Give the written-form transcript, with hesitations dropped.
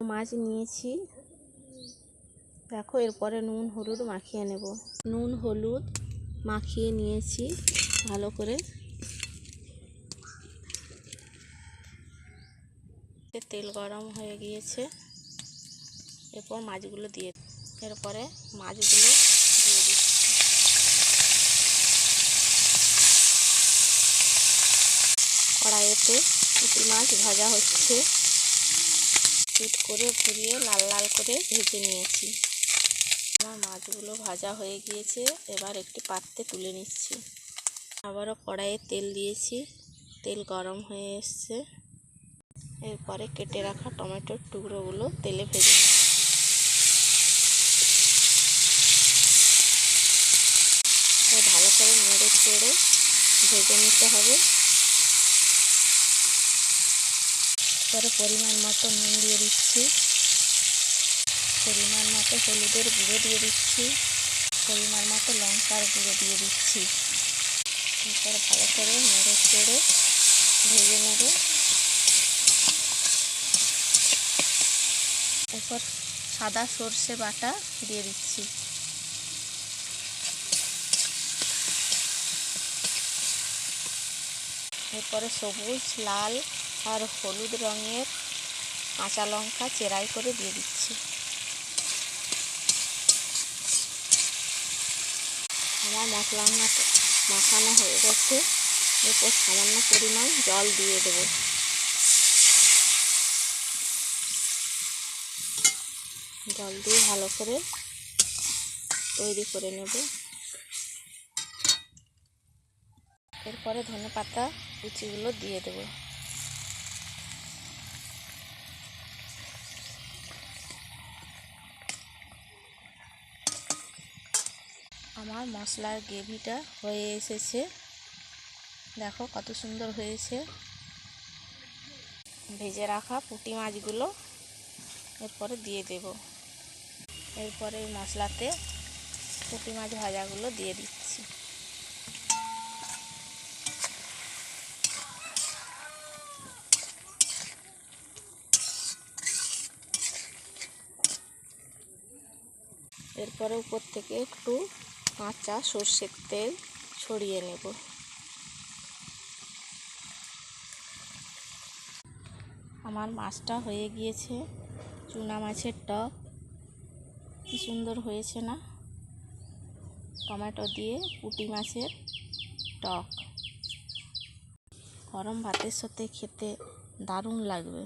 মাছ নিয়েছি, দেখো। এরপরে নুন হলুদ মাখিয়ে নেব। নুন হলুদ মাখিয়ে নিয়েছি ভালো করে। তেল গরম হয়ে গিয়েছে, এরপর মাছগুলো দিয়ে, এরপরে মাছগুলো দিয়ে দিচ্ছি। কড়াইতে পুঁটি মাছ ভাজা হচ্ছে, পিট করে ঘুরিয়ে লাল লাল করে ভেজে নিয়েছি। আমার মাছগুলো ভাজা হয়ে গিয়েছে, এবার একটি পাত্রে তুলে নিচ্ছি। আবারও কড়াইয়ে তেল দিয়েছি, তেল গরম হয়ে এসছে। এরপরে কেটে রাখা টমেটোর টুকরোগুলো তেলে ভেজে নিচ্ছি। ভালো করে নেড়ে চেড়ে ভেজে নিতে হবে। পরে পরিমাণ মতো নুন দিয়ে দিচ্ছি, পরিমাণ মতো হলুদের গুঁড়ো দিয়ে দিচ্ছি, পরিমাণ মতো লঙ্কার গুঁড়ো দিয়ে দিচ্ছি। এরপরে ভালো করে নেড়ে চেড়ে ভেজে নেব। এরপর সাদা সর্ষে বাটা দিয়ে দিচ্ছি। এরপরে সবুজ, লাল আর হলুদ রঙের কাঁচা লঙ্কা চেরাই করে দিয়ে দিচ্ছি। আমার মশলা মাখানো হয়ে গেছে, এরপর সামান্য পরিমাণ জল দিয়ে দেব। জল দিয়ে ভালো করে তৈরি করে নেব। এরপরে ধনেপাতা কুচিগুলো দিয়ে দেব। আমার মশলার গ্রেভিটা হয়ে এসেছে, দেখো কত সুন্দর হয়েছে। ভেজে রাখা পুঁটি মাছগুলো এরপরে দিয়ে দেব। এরপরে এই মশলাতে পুঁটি মাছ ভাজাগুলো দিয়ে দিচ্ছি। এরপরে উপর থেকে একটু কাঁচা সর্ষের তেল ছড়িয়ে নেব। আমার মাছটা হয়ে গিয়েছে, চুনা মাছের টক। কি সুন্দর হয়েছে না? টমেটো দিয়ে পুঁটি মাছের টক গরম ভাতের সাথে খেতে দারুণ লাগবে।